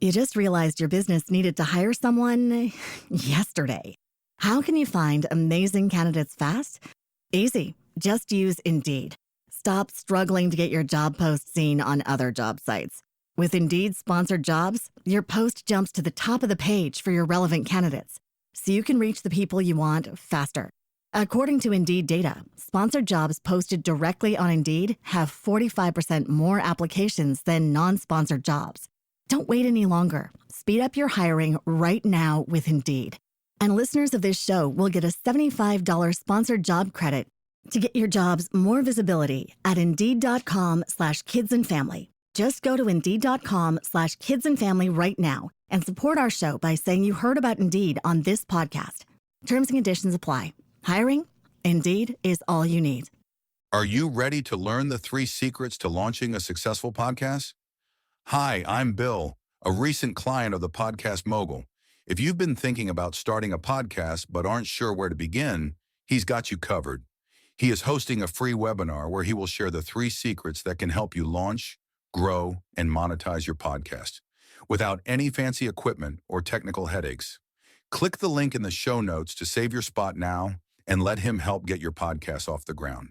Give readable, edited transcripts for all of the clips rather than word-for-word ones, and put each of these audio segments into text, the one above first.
You just realized your business needed to hire someone yesterday. How can you find amazing candidates fast? Easy. Just use Indeed. Stop struggling to get your job post seen on other job sites. With Indeed sponsored jobs, your post jumps to the top of the page for your relevant candidates, so you can reach the people you want faster. According to Indeed data, sponsored jobs posted directly on Indeed have 45% more applications than non-sponsored jobs. Don't wait any longer. Speed up your hiring right now with Indeed. And listeners of this show will get a $75 sponsored job credit to get your jobs more visibility at Indeed.com/kidsandfamily. Just go to Indeed.com/kidsandfamily right now and support our show by saying you heard about Indeed on this podcast. Terms and conditions apply. Hiring? Indeed is all you need. Are you ready to learn the 3 secrets to launching a successful podcast? Hi, I'm Bill, a recent client of the Podcast Mogul. If you've been thinking about starting a podcast but aren't sure where to begin, he's got you covered. He is hosting a free webinar where he will share the 3 secrets that can help you launch, grow, and monetize your podcast without any fancy equipment or technical headaches. Click the link in the show notes to save your spot now and let him help get your podcast off the ground.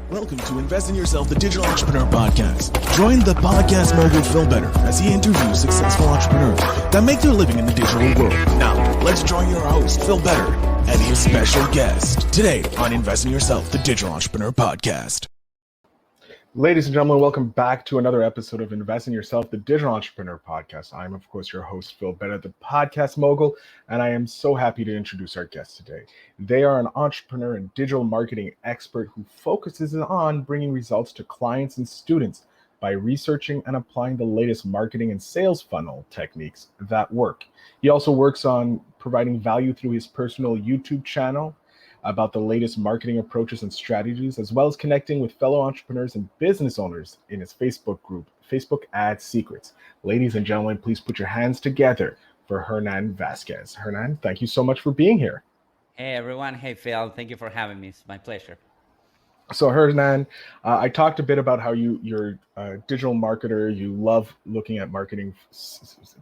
Welcome to Invest in Yourself, the Digital Entrepreneur Podcast. Join the Podcast Mogul Phil Better as he interviews successful entrepreneurs that make their living in the digital world. Now, let's join your host, Phil Better, and his special guest today on Invest in Yourself, the Digital Entrepreneur Podcast. Ladies and gentlemen, welcome back to another episode of Invest in Yourself, the Digital Entrepreneur Podcast. I'm, of course, your host, Phil Better, the Podcast Mogul, and I am so happy to introduce our guest today. They are an entrepreneur and digital marketing expert who focuses on bringing results to clients and students by researching and applying the latest marketing and sales funnel techniques that work. He also works on providing value through his personal YouTube channel about the latest marketing approaches and strategies, as well as connecting with fellow entrepreneurs and business owners in his Facebook group, Facebook Ad Secrets. Ladies and gentlemen, please put your hands together for Hernan Vazquez. Hernan, thank you so much for being here. Hey, everyone. Hey, Phil. Thank you for having me. It's my pleasure. So Hernan, I talked a bit about how you're a digital marketer. You love looking at marketing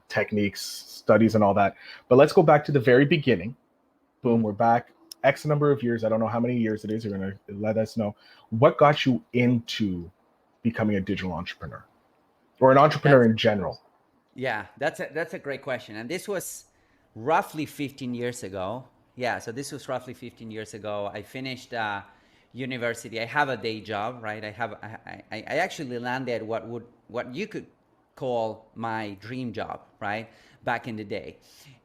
techniques, studies, and all that. But let's go back to the very beginning. Boom, we're back. X number of years. I don't know how many years it is. You're going to let us know. What got you into becoming a digital entrepreneur or an entrepreneur in general? Yeah, that's a great question. And this was roughly 15 years ago. Yeah, so this was roughly 15 years ago. I finished university. I have a day job, right? I actually landed what you could call my dream job, right? Back in the day.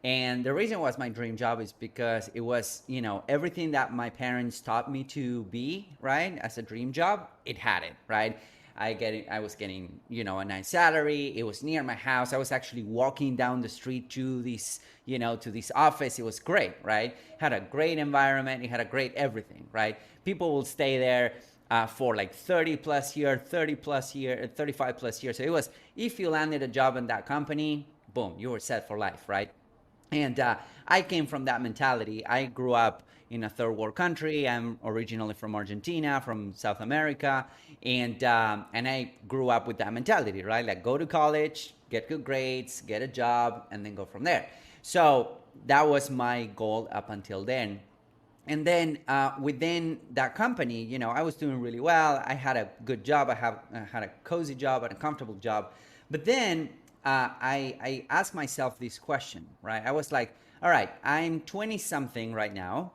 And the reason it was my dream job is because it was, everything that my parents taught me to be, right, as a dream job, it had it, right? I was getting, a nice salary. It was near my house. I was actually walking down the street to this, to this office. It was great, right? Had a great environment. It had a great everything, right? People will stay there for like 35 plus years. So it was, if you landed a job in that company, boom, you were set for life, right? And I came from that mentality. I grew up in a third world country. I'm originally from Argentina, from South America. And I grew up with that mentality, right? Like go to college, get good grades, get a job, and then go from there. So that was my goal up until then. And then within that company, I was doing really well. I had a good job. I had a cozy job and a comfortable job. But then I asked myself this question, right? I was like, all right, I'm 20 something right now.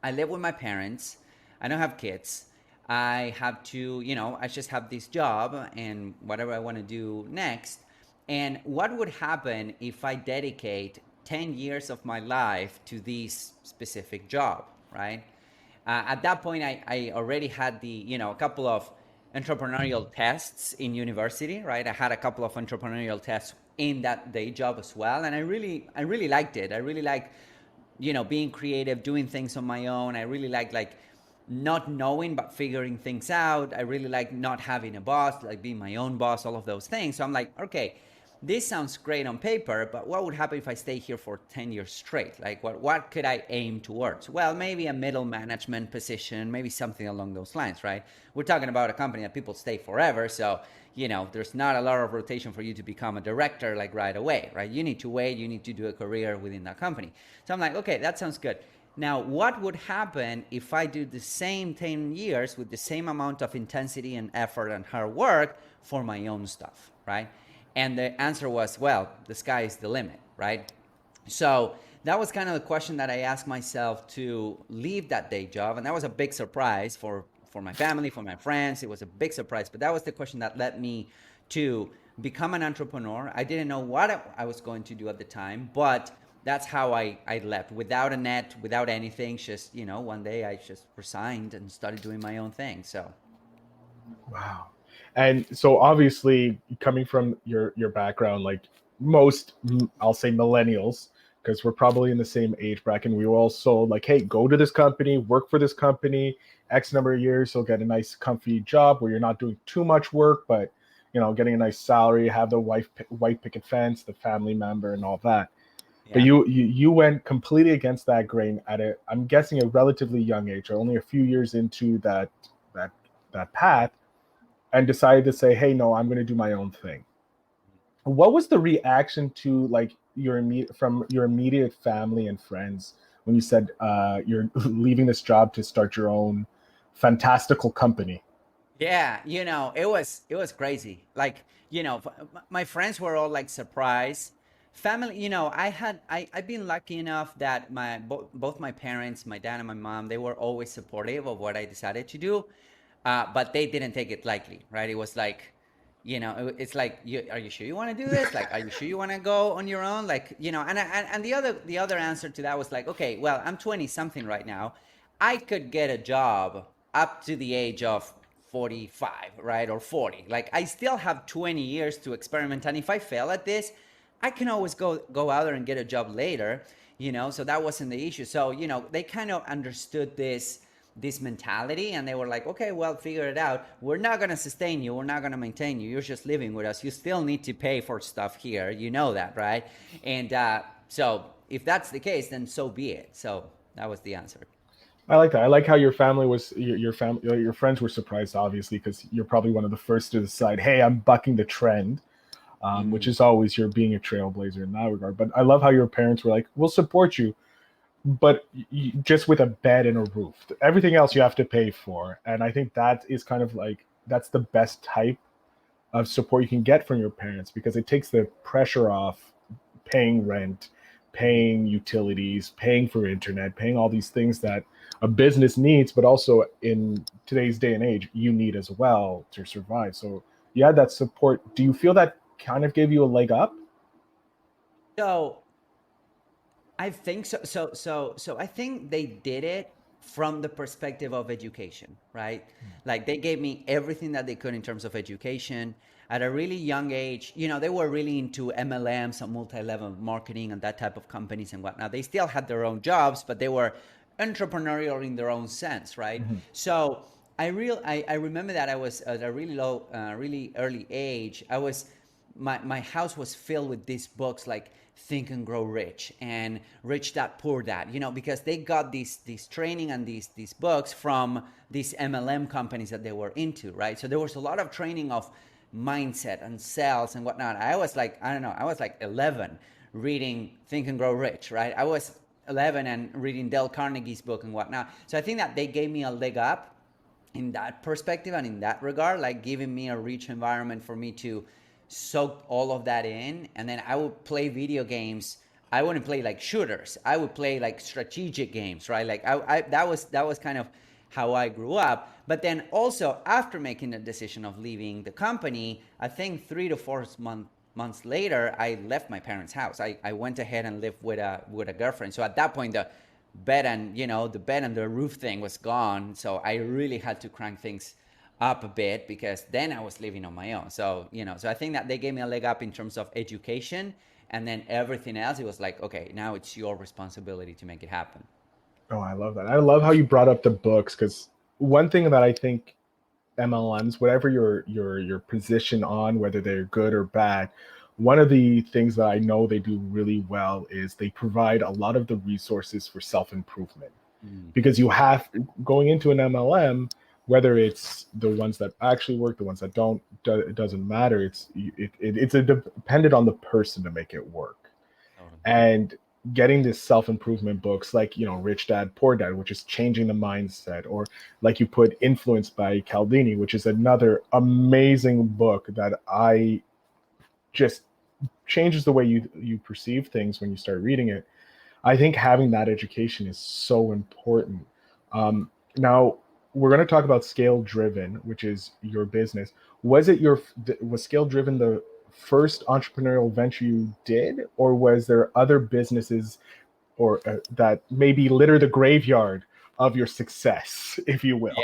I live with my parents. I don't have kids. I have to, I just have this job and whatever I want to do next. And what would happen if I dedicate 10 years of my life to this specific job, right? At that point, I already had a couple of entrepreneurial tests in university, right? I had a couple of entrepreneurial tests in that day job as well. And I really liked it. I really liked, being creative, doing things on my own. I really like not knowing, but figuring things out. I really like not having a boss, like being my own boss, all of those things. So I'm like, okay, this sounds great on paper, but what would happen if I stay here for 10 years straight? Like what could I aim towards? Well, maybe a middle management position, maybe something along those lines, right? We're talking about a company that people stay forever. So, there's not a lot of rotation for you to become a director like right away, right? You need to wait, you need to do a career within that company. So I'm like, okay, that sounds good. Now, what would happen if I do the same 10 years with the same amount of intensity and effort and hard work for my own stuff, right? And the answer was, well, the sky is the limit, right? So that was kind of the question that I asked myself to leave that day job. And that was a big surprise for my family, for my friends. It was a big surprise. But that was the question that led me to become an entrepreneur. I didn't know what I was going to do at the time, but that's how I left, without a net, without anything. Just, one day I just resigned and started doing my own thing. So. Wow. And so obviously coming from your background, like most, I'll say millennials, because we're probably in the same age bracket, we were all sold like, hey, go to this company, work for this company, X number of years, you'll get a nice comfy job where you're not doing too much work, but getting a nice salary, have the white picket fence, the family member and all that. Yeah. But you went completely against that grain at I'm guessing a relatively young age, or only a few years into that path, and decided to say, hey, no, I'm going to do my own thing. What was the reaction to like from your immediate family and friends when you said you're leaving this job to start your own fantastical company? Yeah, it was crazy. Like, my friends were all like surprised. Family, I've been lucky enough that both my parents, my dad and my mom, they were always supportive of what I decided to do. But they didn't take it lightly, right? It was like, it's like, are you sure you want to do this? Like, are you sure you want to go on your own? Like, and the other answer to that was like, okay, well, I'm 20 something right now. I could get a job up to the age of 45, right? Or 40. Like, I still have 20 years to experiment. And if I fail at this, I can always go out there and get a job later, so that wasn't the issue. So, they kind of understood this mentality, and they were like, okay, well, figure it out. We're not going to sustain you. We're not going to maintain you. You're just living with us. You still need to pay for stuff here. You know that, right? And so if that's the case, then so be it. So that was the answer. I like that. I like how your family was, your friends were surprised, obviously, because you're probably one of the first to decide, hey, I'm bucking the trend, which is always you're being a trailblazer in that regard. But I love how your parents were like, we'll support you, but just with a bed and a roof. Everything else you have to pay for. And I think that is kind of like, that's the best type of support you can get from your parents, because it takes the pressure off paying rent, paying utilities, paying for internet, paying all these things that a business needs, but also in today's day and age, you need as well to survive. So you had that support. Do you feel that kind of gave you a leg up? So I think so. So I think they did it from the perspective of education, right? Like, they gave me everything that they could in terms of education. At a really young age, they were really into MLMs and multi-level marketing and that type of companies and whatnot. They still had their own jobs, but they were entrepreneurial in their own sense, right? Mm-hmm. So I remember that I was at a really early age. My house was filled with these books like Think and Grow Rich and Rich Dad Poor Dad, because they got these training and these books from these MLM companies that they were into, right? So there was a lot of training of mindset and sales and whatnot. I was like 11 reading Think and Grow Rich, right? I was 11 and reading Dale Carnegie's book and whatnot. So I think that they gave me a leg up in that perspective and in that regard, like giving me a rich environment for me to soak all of that in. And then I would play video games. I wouldn't play like shooters. I would play like strategic games, right? Like that was kind of how I grew up. But then also after making the decision of leaving the company, I think 3 to 4 months later, I left my parents' house. I went ahead and lived with a girlfriend. So at that point, the bed and the roof thing was gone. So I really had to crank things up a bit, because then I was living on my own. So, so I think that they gave me a leg up in terms of education, and then everything else, it was like, okay, now it's your responsibility to make it happen. Oh, I love that. I love how you brought up the books, because one thing that I think MLMs, whatever your position on, whether they're good or bad, one of the things that I know they do really well is they provide a lot of the resources for self-improvement. Because you have, going into an MLM, whether it's the ones that actually work, the ones that don't, it doesn't matter. It's dependent on the person to make it work. And getting this self-improvement books like, Rich Dad, Poor Dad, which is changing the mindset, or like you put Influenced by Cialdini, which is another amazing book that I just changes the way you perceive things when you start reading it. I think having that education is so important. Now we're going to talk about ScaleDriven, which is your business. Was ScaleDriven the first entrepreneurial venture you did, or was there other businesses or that maybe litter the graveyard of your success, if you will?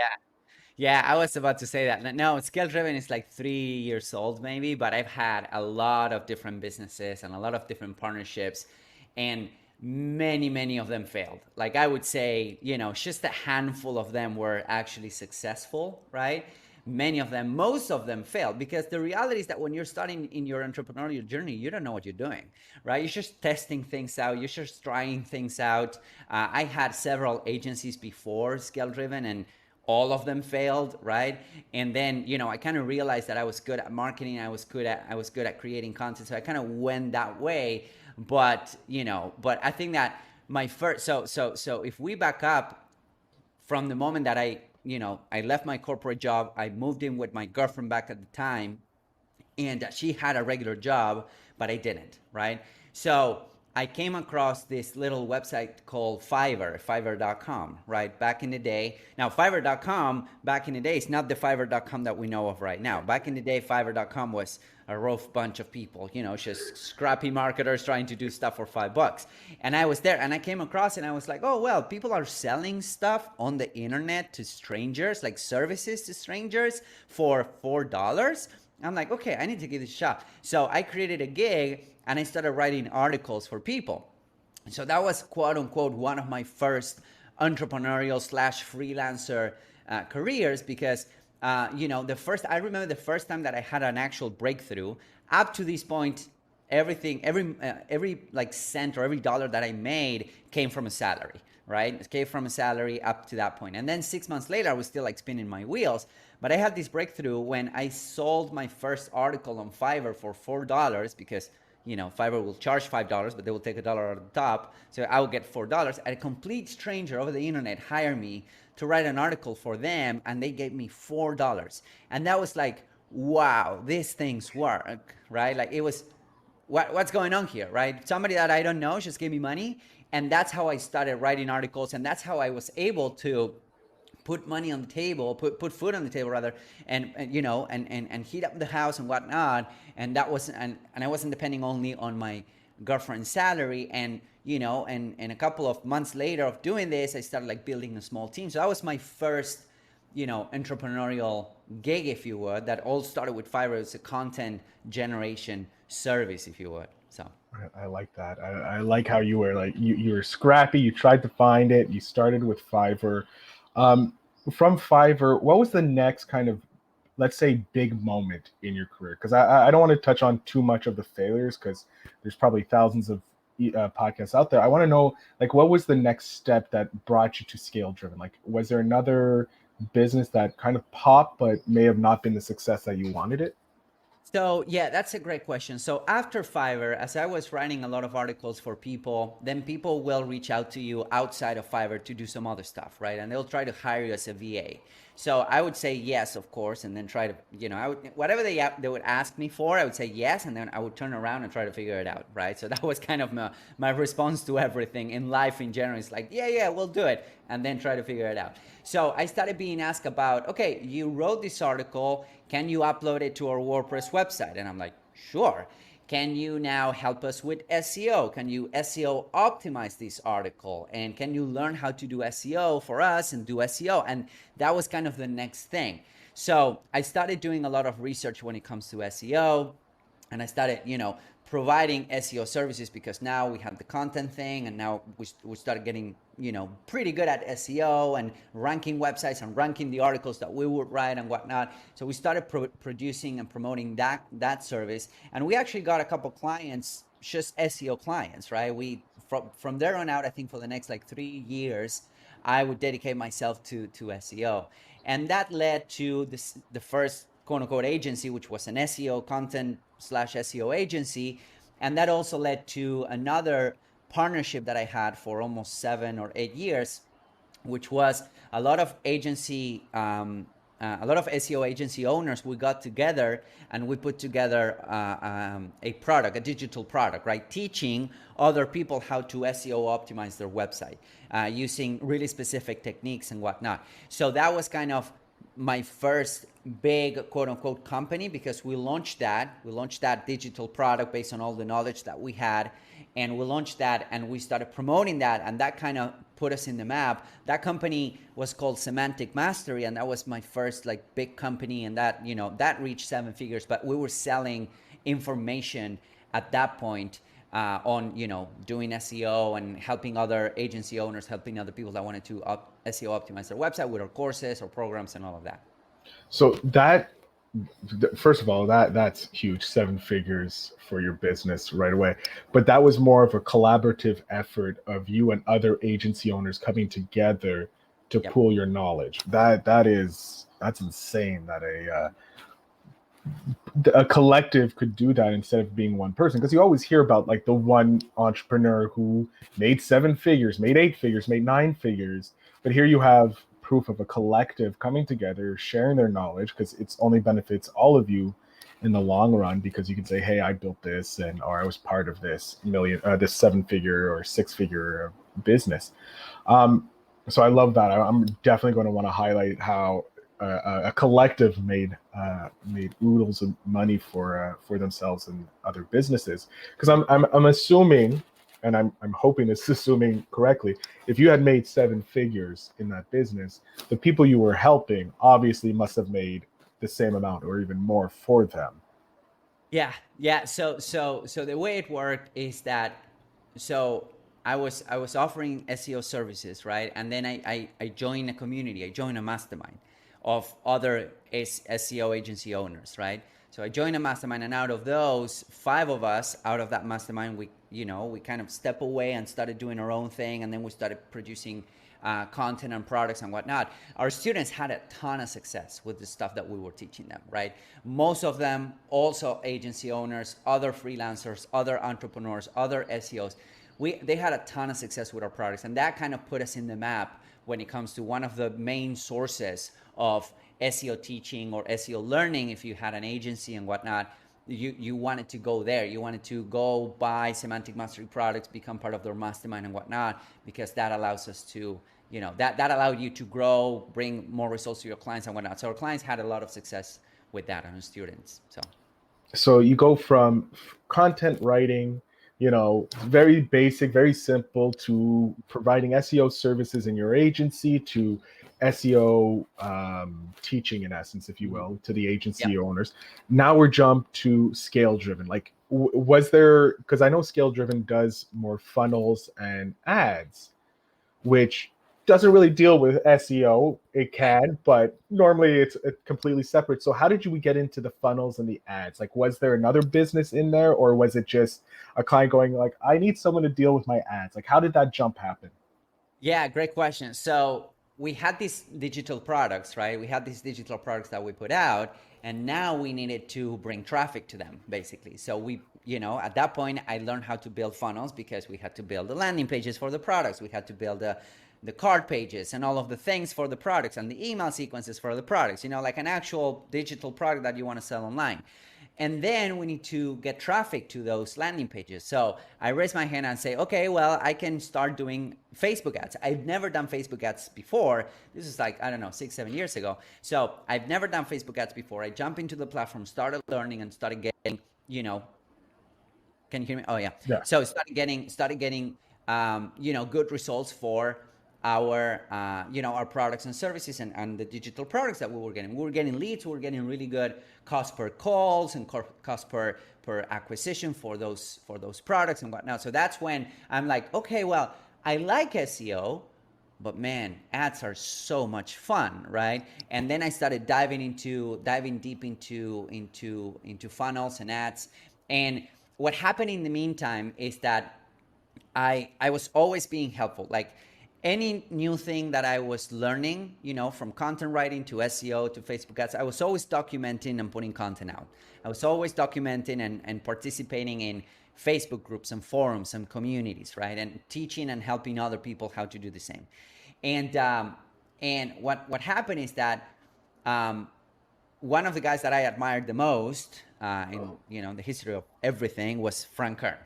Yeah, I was about to say that. No, ScaleDriven is like 3 years old maybe, but I've had a lot of different businesses and a lot of different partnerships, and many of them failed. Like I would say, just a handful of them were actually successful, right? Most of them failed, because the reality is that when you're starting in your entrepreneurial journey, you don't know what you're doing, right? You're just testing things out. You're just trying things out. I had several agencies before ScaleDriven, and all of them failed, right? And then, I kind of realized that I was good at marketing. I was good at creating content. So I kind of went that way. But I think that my first, so if we back up from the moment that I left my corporate job, I moved in with my girlfriend back at the time, and she had a regular job, but I didn't, right? So I came across this little website called Fiverr.com, right? Back in the day. Now, Fiverr.com back in the day is not the Fiverr.com that we know of right now. Back in the day, Fiverr.com was a rough bunch of people, just scrappy marketers trying to do stuff for $5. And I was there and I came across it and I was like, oh, well, people are selling stuff on the internet to strangers, like services to strangers for $4. I'm like, okay, I need to give this a shot. So I created a gig and I started writing articles for people. So that was, quote unquote, one of my first entrepreneurial / freelancer careers, because I remember the first time that I had an actual breakthrough. Up to this point, every like cent or every dollar that I made came from a salary, right? It came from a salary up to that point. And then 6 months later, I was still like spinning my wheels. But I had this breakthrough when I sold my first article on Fiverr for $4, because Fiverr will charge $5, but they will take $1 out of the top. So I will get $4. And a complete stranger over the internet hired me to write an article for them, and they gave me $4. And that was like, wow, these things work, right? Like it was, what's going on here, right? Somebody that I don't know just gave me money. And that's how I started writing articles. And that's how I was able to put money on the table, put food on the table rather, and heat up the house and whatnot. And that was, and I wasn't depending only on my girlfriend's salary. And and a couple of months later of doing this, I started like building a small team. So that was my first entrepreneurial gig, if you would, that all started with Fiverr. It's a content generation service, if you would. So I like that. I like how you were like, you were scrappy, you tried to find it, you started with Fiverr. From Fiverr, what was the next kind of, let's say, big moment in your career? Because I don't want to touch on too much of the failures, because there's probably thousands of podcasts out there. I want to know, like, what was the next step that brought you to ScaleDriven? Like, was there another business that kind of popped but may have not been the success that you wanted it? So yeah, that's a great question. So after Fiverr, as I was writing a lot of articles for people, then people will reach out to you outside of Fiverr to do some other stuff, right? And they'll try to hire you as a VA. So I would say yes, of course, and then try to, whatever they would ask me for, I would say yes, and then I would turn around and try to figure it out, right? So that was kind of my response to everything in life in general. It's like, yeah, we'll do it, and then try to figure it out. So I started being asked about, okay, you wrote this article, can you upload it to our WordPress website? And I'm like, sure. Can you now help us with SEO? Can you SEO optimize this article? And can you learn how to do SEO for us and do SEO? And that was kind of the next thing. So I started doing a lot of research when it comes to SEO. And I started, providing SEO services because now we have the content thing, and now we started getting, pretty good at SEO and ranking websites and ranking the articles that we would write and whatnot. So we started producing and promoting that service, and we actually got a couple clients, just SEO clients, right? We from there on out, I think for the next like 3 years, I would dedicate myself to SEO, and that led to the first quote unquote agency, which was an SEO content / SEO agency. And that also led to another partnership that I had for almost 7 or 8 years, which was a lot of SEO agency owners. We got together and we put together a product, a digital product, right? Teaching other people how to SEO optimize their website using really specific techniques and whatnot. So that was kind of my first big quote unquote company, because we launched that digital product based on all the knowledge that we had, and we launched that and we started promoting that, and that kind of put us in the map. That company was called Semantic Mastery, and that was my first like big company, and that that reached 7 figures. But we were selling information at that point on doing SEO and helping other agency owners, helping other people that wanted to SEO optimize their website with our courses or programs and all of that. So that, first of all, that's huge, 7 figures for your business right away. But that was more of a collaborative effort of you and other agency owners coming together to pool your knowledge. That's insane that a collective could do that instead of being one person, because you always hear about like the one entrepreneur who made 7 figures, made 8 figures, made 9 figures. But here you have proof of a collective coming together, sharing their knowledge, because it's only benefits all of you in the long run, because you can say, hey, I built this, or I was part of this this 7-figure or 6-figure business. So I love that. I'm definitely going to want to highlight how a collective made oodles of money for themselves and other businesses. Because I'm assuming, and I'm hoping this is assuming correctly, if you had made 7 figures in that business, the people you were helping obviously must have made the same amount or even more for them. Yeah. So the way it worked is that, so I was offering SEO services, right? And then I joined a community. I joined a mastermind of other SEO agency owners, right? So I joined a mastermind, and out of those, 5 of us out of that mastermind, we kind of step away and started doing our own thing, and then we started producing content and products and whatnot. Our students had a ton of success with the stuff that we were teaching them, right? Most of them also agency owners, other freelancers, other entrepreneurs, other SEOs. They had a ton of success with our products, and that kind of put us in the map when it comes to one of the main sources of SEO teaching or SEO learning. If you had an agency and whatnot, you wanted to go there. You wanted to go buy Semantic Mastery products, become part of their mastermind and whatnot, because that allows us to, that allowed you to grow, bring more results to your clients and whatnot. So our clients had a lot of success with that, and our students. So you go from content writing, very basic, very simple, to providing SEO services in your agency, to SEO teaching, in essence, if you will, to the agency owners. Now we're jumped to ScaleDriven. Like, was there, because I know ScaleDriven does more funnels and ads, which doesn't really deal with SEO. It can, but normally it's completely separate. So how did we get into the funnels and the ads? Like, was there another business in there, or was it just a client going like, I need someone to deal with my ads? Like, how did that jump happen? Yeah, great question. So we had these digital products, right? We had these digital products that we put out, and now we needed to bring traffic to them, basically. So we, at that point, I learned how to build funnels, because we had to build the landing pages for the products. We had to build the card pages and all of the things for the products, and the email sequences for the products, like an actual digital product that you want to sell online. And then we need to get traffic to those landing pages. So I raise my hand and say, okay, well, I can start doing Facebook ads. I've never done Facebook ads before. This is like, 6-7 years ago. So I've never done Facebook ads before. I jump into the platform, started learning, and started getting, can you hear me? Oh yeah. Yeah. So started getting good results for our our products and services and the digital products that we were getting. We were getting leads. We were getting really good cost per calls and cost per acquisition for those products and whatnot. So that's when I'm like, okay, well, I like SEO, but man, ads are so much fun, right? And then I started diving deep into funnels and ads. And what happened in the meantime is that I was always being helpful. Like any new thing that I was learning, from content writing to SEO to Facebook ads, I was always documenting and putting content out. I was always documenting and participating in Facebook groups and forums and communities, right? And teaching and helping other people how to do the same. And what happened is that one of the guys that I admired the most in the history of everything was Frank Kern.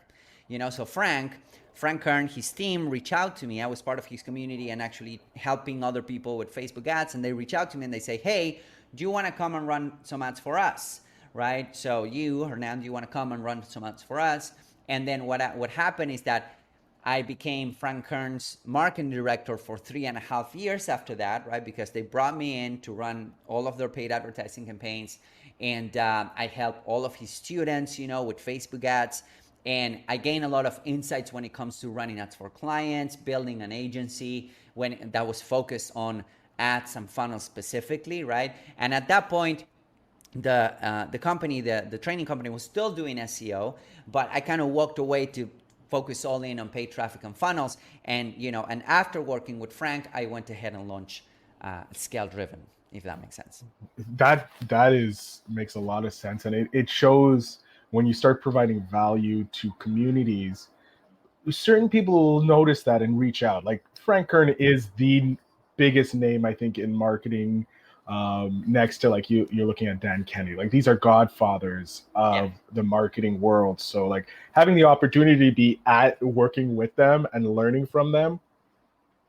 So Frank Kern, his team reached out to me. I was part of his community and actually helping other people with Facebook ads. And they reach out to me and they say, hey, do you want to come and run some ads for us? Right? So you, Hernan, do you want to come and run some ads for us? And then what happened is that I became Frank Kern's marketing director for 3.5 years after that, right? Because they brought me in to run all of their paid advertising campaigns. And I helped all of his students, with Facebook ads. And I gained a lot of insights when it comes to running ads for clients, building an agency that was focused on ads and funnels specifically, right? And at that point, the company, the training company was still doing SEO, but I kind of walked away to focus all in on paid traffic and funnels. And, and after working with Frank, I went ahead and launched ScaleDriven, if that makes sense. That makes a lot of sense. And it shows when you start providing value to communities, certain people will notice that and reach out. Like Frank Kern is the biggest name, I think, in marketing, next to like you're looking at Dan Kennedy. Like these are godfathers of the marketing world. So like having the opportunity to be working with them and learning from them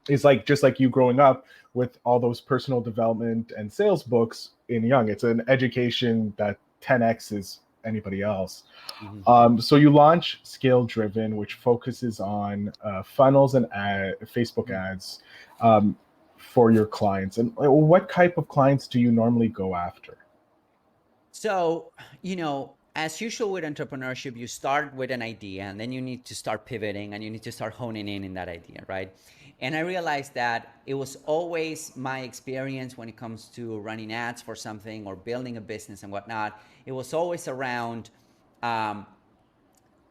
is like just like you growing up with all those personal development and sales books in young. It's an education that 10x is anybody else. Mm-hmm. So you launch ScaleDriven, which focuses on funnels and Facebook ads for your clients. And what type of clients do you normally go after? So, as usual with entrepreneurship, you start with an idea and then you need to start pivoting and you need to start honing in that idea, right? And I realized that it was always my experience when it comes to running ads for something or building a business and whatnot. It was always around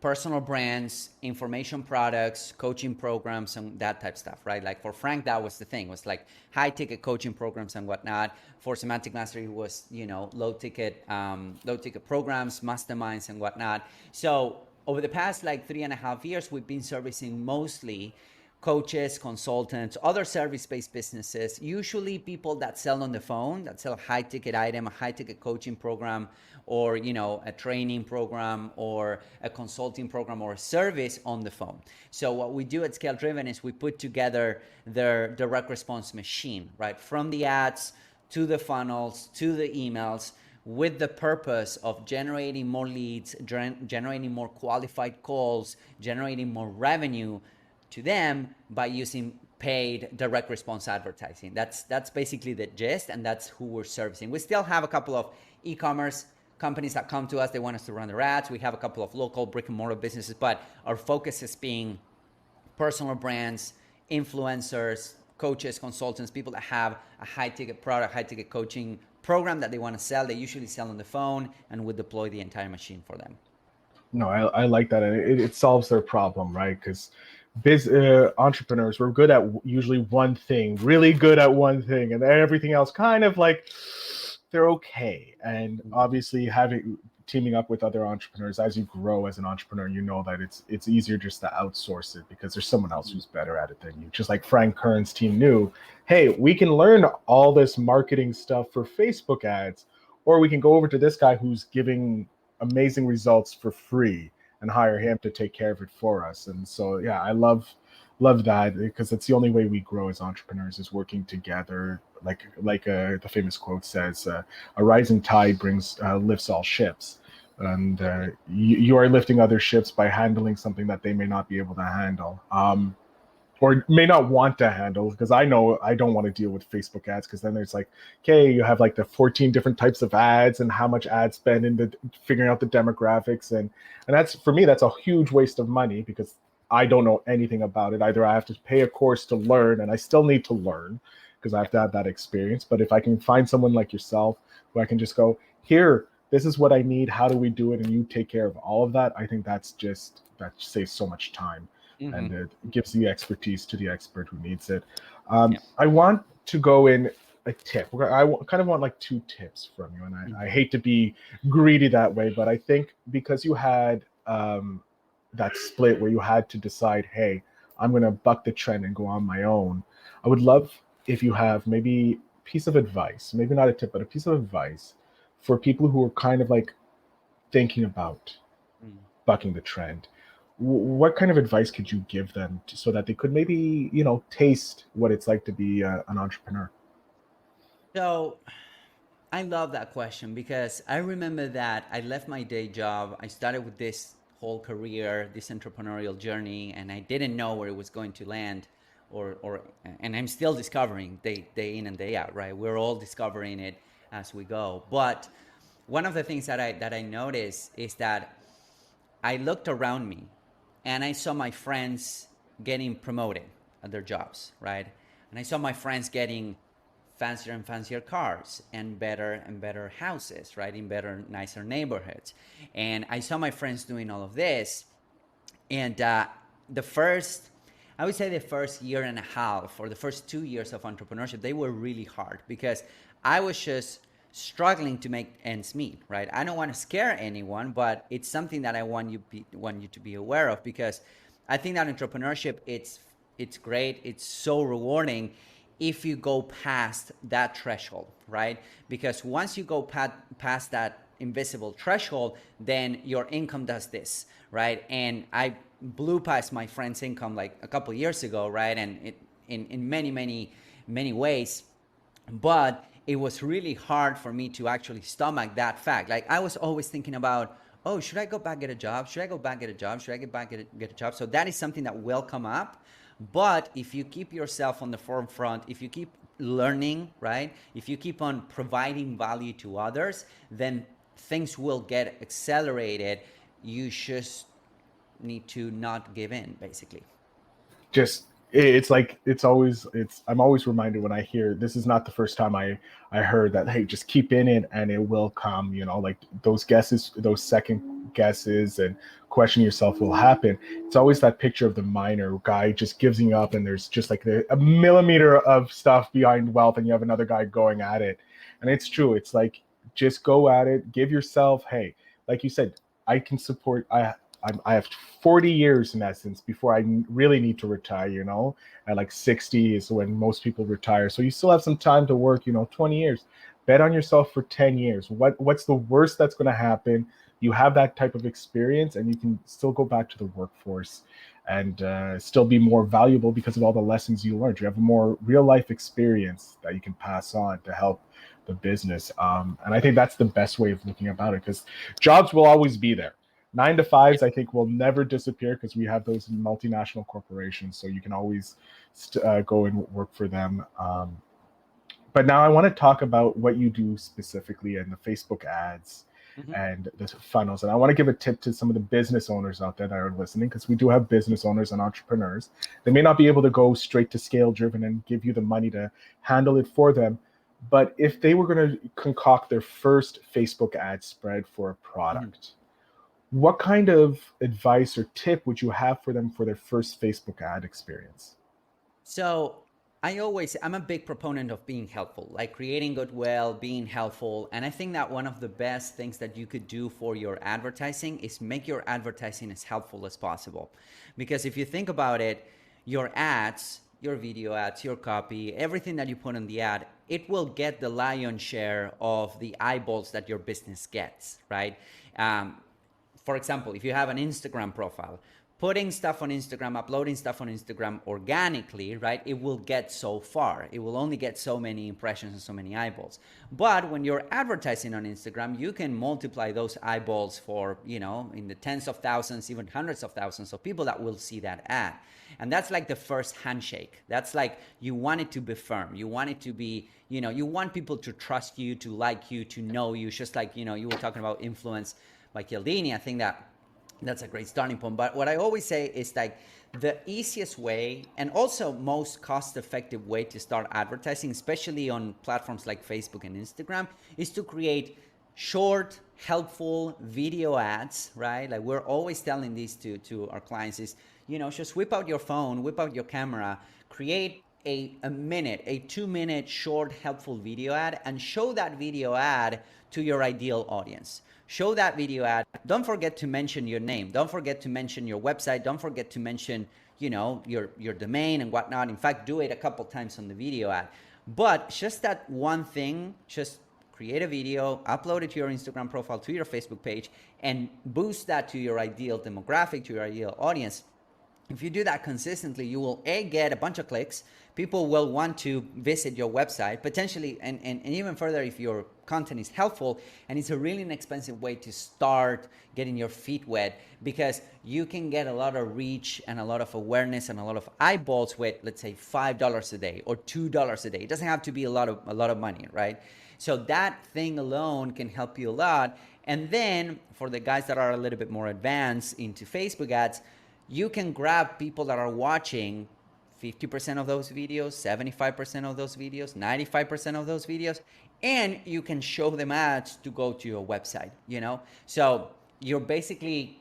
personal brands, information products, coaching programs, and that type of stuff, right? Like for Frank, that was the thing. It was like high ticket coaching programs and whatnot. For Semantic Mastery, it was, low ticket programs, masterminds and whatnot. So over the past 3.5 years, we've been servicing mostly coaches, consultants, other service-based businesses, usually people that sell on the phone, that sell a high-ticket item, a high-ticket coaching program, or a training program, or a consulting program, or a service on the phone. So what we do at ScaleDriven is we put together their direct response machine, right? From the ads to the funnels to the emails, with the purpose of generating more leads, generating more qualified calls, generating more revenue to them by using paid direct response advertising. That's basically the gist, and that's who we're servicing. We still have a couple of e-commerce companies that come to us. They want us to run their ads. We have a couple of local brick and mortar businesses, but our focus is being personal brands, influencers, coaches, consultants, people that have a high ticket product, high ticket coaching program that they want to sell. They usually sell on the phone, and we deploy the entire machine for them. No, I like that. And it solves their problem, right? Because entrepreneurs, we're good at usually one thing, really good at one thing, and everything else kind of like they're okay. And obviously teaming up with other entrepreneurs, as you grow as an entrepreneur, you know that it's easier just to outsource it because there's someone else who's better at it than you. Just like Frank Kern's team knew, hey, we can learn all this marketing stuff for Facebook ads, or we can go over to this guy who's giving amazing results for free and hire him to take care of it for us. And so, yeah, I love that, because it's the only way we grow as entrepreneurs is working together. Like the famous quote says, a rising tide lifts all ships. And you are lifting other ships by handling something that they may not be able to handle. or may not want to handle, because I know I don't want to deal with Facebook ads, because then there's like, okay, you have like the 14 different types of ads and how much ad spend into figuring out the demographics. And that's, for me, that's a huge waste of money, because I don't know anything about it. Either I have to pay a course to learn, and I still need to learn because I have to have that experience. But if I can find someone like yourself who I can just go, here, this is what I need, how do we do it, and you take care of all of that, I think that saves so much time. Mm-hmm. And it gives the expertise to the expert who needs it. I want to go in a tip. I kind of want like 2 tips from you. And I hate to be greedy that way, but I think because you had that split where you had to decide, hey, I'm going to buck the trend and go on my own, I would love if you have maybe a piece of advice, maybe not a tip, but a piece of advice for people who are kind of like thinking about bucking the trend. What kind of advice could you give them so that they could maybe, taste what it's like to be an entrepreneur? So I love that question, because I remember that I left my day job. I started with this whole career, this entrepreneurial journey, and I didn't know where it was going to land, and I'm still discovering day in and day out, right? We're all discovering it as we go. But one of the things that I noticed is that I looked around me and I saw my friends getting promoted at their jobs, right? And I saw my friends getting fancier and fancier cars and better houses, right? In better, nicer neighborhoods. And I saw my friends doing all of this. And I would say the first year and a half, or the first 2 years of entrepreneurship, they were really hard, because I was just struggling to make ends meet, right? I don't want to scare anyone, but it's something that I want you to be aware of, because I think that entrepreneurship, it's great. It's so rewarding if you go past that threshold, right? Because once you go past that invisible threshold, then your income does this, right? And I blew past my friend's income like a couple years ago, right? And in many ways, but it was really hard for me to actually stomach that fact. Like, I was always thinking about, oh, should I go back get a job? Should I go back get a job? Should I get back get a job? So that is something that will come up. But if you keep yourself on the forefront, if you keep learning, right? If you keep on providing value to others, then things will get accelerated. You just need to not give in, basically. I'm always reminded when I hear, this is not the first time I heard that, hey, just keep in it and it will come, like those guesses, those second guesses and questioning yourself will happen. It's always that picture of the miner guy just giving up, and there's just like a millimeter of stuff behind wealth, and you have another guy going at it. And it's true. It's like, just go at it, give yourself, hey, like you said, I can support, I have 40 years in essence before I really need to retire, at like 60 is when most people retire. So you still have some time to work, 20 years. Bet on yourself for 10 years. What's the worst that's going to happen? You have that type of experience, and you can still go back to the workforce and still be more valuable because of all the lessons you learned. You have a more real life experience that you can pass on to help the business. And I think that's the best way of looking about it, because jobs will always be there. 9 to 5s, I think, will never disappear, because we have those multinational corporations, so you can always go and work for them. But now I want to talk about what you do specifically in the Facebook ads and the funnels. And I want to give a tip to some of the business owners out there that are listening, because we do have business owners and entrepreneurs. They may not be able to go straight to ScaleDriven and give you the money to handle it for them. But if they were going to concoct their first Facebook ad spread for a product, what kind of advice or tip would you have for them for their first Facebook ad experience? So I'm a big proponent of being helpful, like creating goodwill, being helpful. And I think that one of the best things that you could do for your advertising is make your advertising as helpful as possible. Because if you think about it, your ads, your video ads, your copy, everything that you put on the ad, it will get the lion's share of the eyeballs that your business gets, right? For example, if you have an Instagram profile, putting stuff on Instagram, uploading stuff on Instagram organically, right, it will get so far. It will only get so many impressions and so many eyeballs. But when you're advertising on Instagram, you can multiply those eyeballs for, in the tens of thousands, even hundreds of thousands of people that will see that ad. And that's like the first handshake. That's like, you want it to be firm. You want it to be, you want people to trust you, to like you, to know you. Just like, you were talking about influence by Cialdini. I think that's a great starting point. But what I always say is like the easiest way and also most cost-effective way to start advertising, especially on platforms like Facebook and Instagram, is to create short, helpful video ads, right? Like we're always telling these to our clients is, just whip out your phone, whip out your camera, create a 2-minute short, helpful video ad and show that video ad to your ideal audience. Show that video ad. Don't forget to mention your name. Don't forget to mention your website. Don't forget to mention, your domain and whatnot. In fact, do it a couple times on the video ad. But just that one thing, just create a video, upload it to your Instagram profile, to your Facebook page, and boost that to your ideal demographic, to your ideal audience. If you do that consistently, you will get a bunch of clicks. People will want to visit your website, potentially, and even further if your content is helpful. And it's a really inexpensive way to start getting your feet wet, because you can get a lot of reach and a lot of awareness and a lot of eyeballs with, let's say, $5 a day or $2 a day. It doesn't have to be a lot of money, right? So that thing alone can help you a lot. And then for the guys that are a little bit more advanced into Facebook ads, you can grab people that are watching 50% of those videos, 75% of those videos, 95% of those videos, and you can show them ads to go to your website, So you're basically,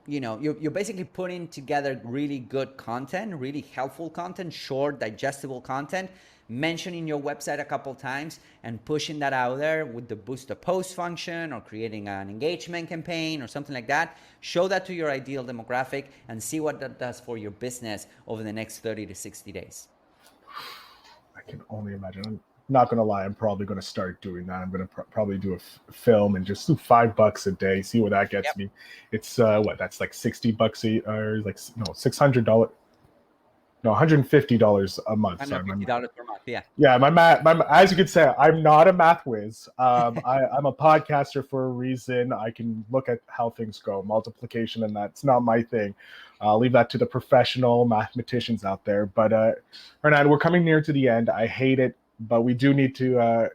you're basically putting together really good content, really helpful content, short, digestible content, mentioning your website a couple times and pushing that out there with the boost a post function or creating an engagement campaign or something like that. Show that to your ideal demographic and see what that does for your business over the next 30 to 60 days. I can only imagine. I'm not going to lie. I'm probably going to start doing that. I'm going to probably do a film and just do $5 a day. See what that gets me. It's that's like $60 or like, $600. No, $150 a month. $150 per month, yeah. Yeah, my math, as you can say, I'm not a math whiz. I'm a podcaster for a reason. I can look at how things go. Multiplication, and that's not my thing. I'll leave that to the professional mathematicians out there. But Hernan, we're coming near to the end. I hate it, but we do need to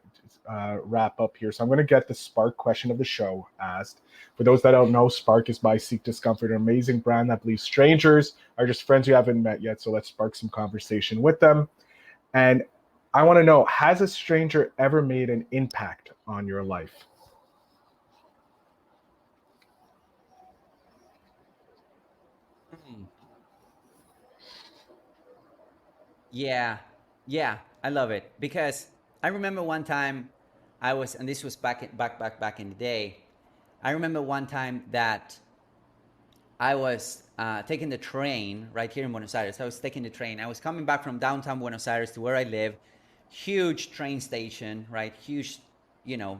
wrap up here. So I'm going to get the Spark question of the show asked. For those that don't know, Spark is by Seek Discomfort, an amazing brand that believes strangers are just friends you haven't met yet. So let's spark some conversation with them. And I want to know, has a stranger ever made an impact on your life? Yeah, I love it, because I remember one time and this was back in the day. I remember one time that I was taking the train right here in Buenos Aires. I was taking the train. I was coming back from downtown Buenos Aires to where I live. Huge train station, right? Huge,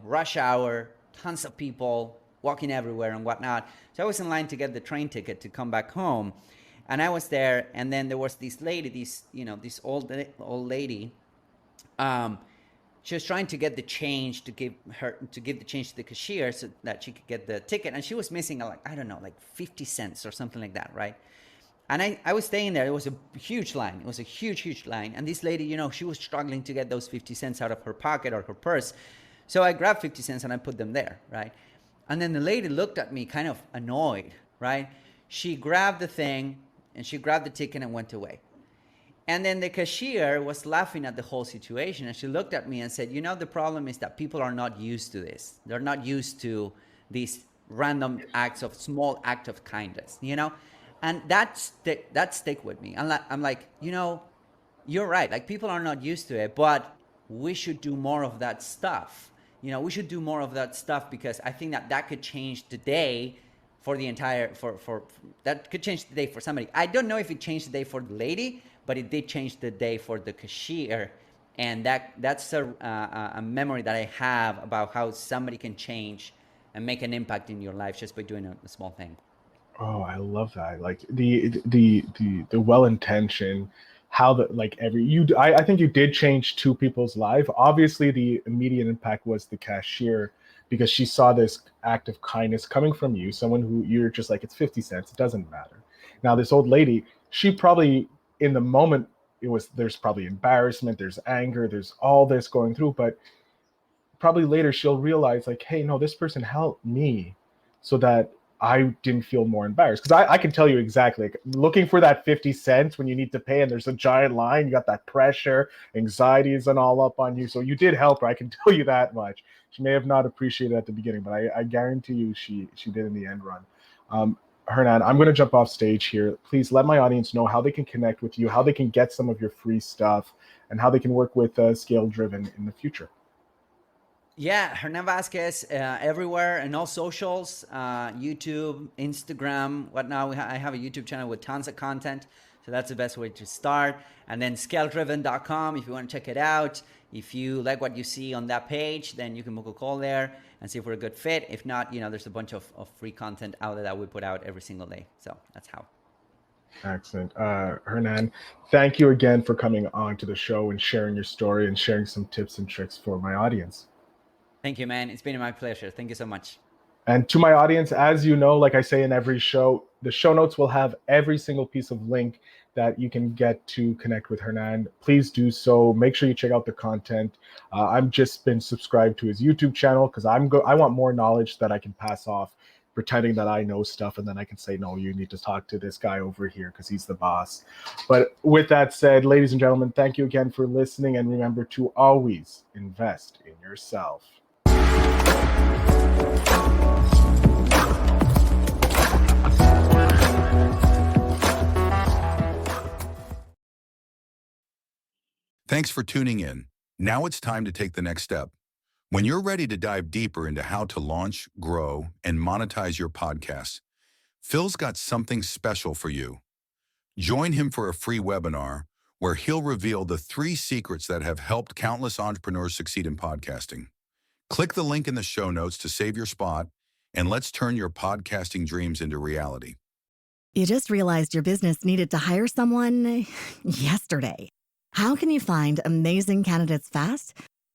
rush hour, tons of people walking everywhere and whatnot. So I was in line to get the train ticket to come back home. And I was there, and then there was this lady, this old lady. She was trying to get the change to give the change to the cashier so that she could get the ticket, and she was missing like 50 cents or something like that, right? And I was staying there. It was a huge line. It was a huge line. And this lady, she was struggling to get those 50 cents out of her pocket or her purse. So I grabbed 50 cents and I put them there, right? And then the lady looked at me kind of annoyed, right? She grabbed the thing and she grabbed the ticket and went away. And then the cashier was laughing at the whole situation. And she looked at me and said, the problem is that people are not used to this. They're not used to these random small act of kindness, And that stick with me. I'm like, you're right. Like, people are not used to it, but we should do more of that stuff. We should do more of that stuff, because I think that could change the day for the entire, that could change the day for somebody. I don't know if it changed the day for the lady, but it did change the day for the cashier. And that's a memory that I have about how somebody can change and make an impact in your life just by doing a small thing. Oh, I love that. Like the well intention, how the like every you. I think you did change two people's life. Obviously, the immediate impact was the cashier because she saw this act of kindness coming from you, someone who you're just like it's 50 cents. It doesn't matter. Now this old lady, she probably in the moment there's probably embarrassment, there's anger, there's all this going through, but probably later she'll realize like, hey, no, this person helped me so that I didn't feel more embarrassed. Because I can tell you exactly, like, looking for that 50 cents when you need to pay and there's a giant line, you got that pressure, anxiety is all up on you. So you did help her, I can tell you that much. She may have not appreciated it at the beginning, but I guarantee you she did in the end run. Hernan, I'm going to jump off stage here. Please let my audience know how they can connect with you, how they can get some of your free stuff, and how they can work with ScaleDriven in the future. Yeah, Hernan Vazquez everywhere and all socials, YouTube, Instagram, whatnot. I have a YouTube channel with tons of content. So that's the best way to start. And then scaledriven.com if you want to check it out. If you like what you see on that page, then you can book a call there and see if we're a good fit. If not, there's a bunch of free content out there that we put out every single day. So that's how. Excellent. Hernan, thank you again for coming on to the show and sharing your story and sharing some tips and tricks for my audience. Thank you, man. It's been my pleasure. Thank you so much. And to my audience, as you know, like I say in every show, the show notes will have every single piece of link that you can get to connect with Hernan. Please do so. Make sure you check out the content. I've just been subscribed to his YouTube channel because I want more knowledge that I can pass off, pretending that I know stuff, and then I can say, no, you need to talk to this guy over here because he's the boss. But with that said, ladies and gentlemen, thank you again for listening, and remember to always invest in yourself. Thanks for tuning in. Now it's time to take the next step. When you're ready to dive deeper into how to launch, grow, and monetize your podcast, Phil's got something special for you. Join him for a free webinar where he'll reveal the 3 secrets that have helped countless entrepreneurs succeed in podcasting. Click the link in the show notes to save your spot, and let's turn your podcasting dreams into reality. You just realized your business needed to hire someone yesterday. How can you find amazing candidates fast?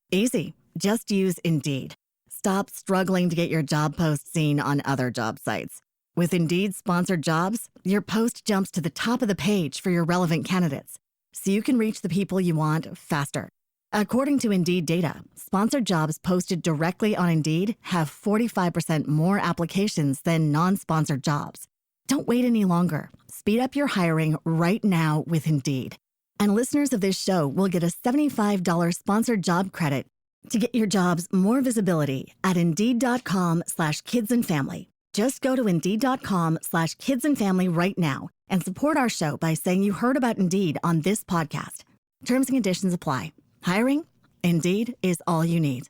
Easy. Just use Indeed. Stop struggling to get your job post seen on other job sites. With Indeed sponsored jobs, your post jumps to the top of the page for your relevant candidates, so you can reach the people you want faster. According to Indeed data, sponsored jobs posted directly on Indeed have 45% more applications than non-sponsored jobs. Don't wait any longer. Speed up your hiring right now with Indeed. And listeners of this show will get a $75 sponsored job credit to get your jobs more visibility at Indeed.com/kidsandfamily. Just go to Indeed.com/kidsandfamily right now and support our show by saying you heard about Indeed on this podcast. Terms and conditions apply. Hiring? Indeed is all you need.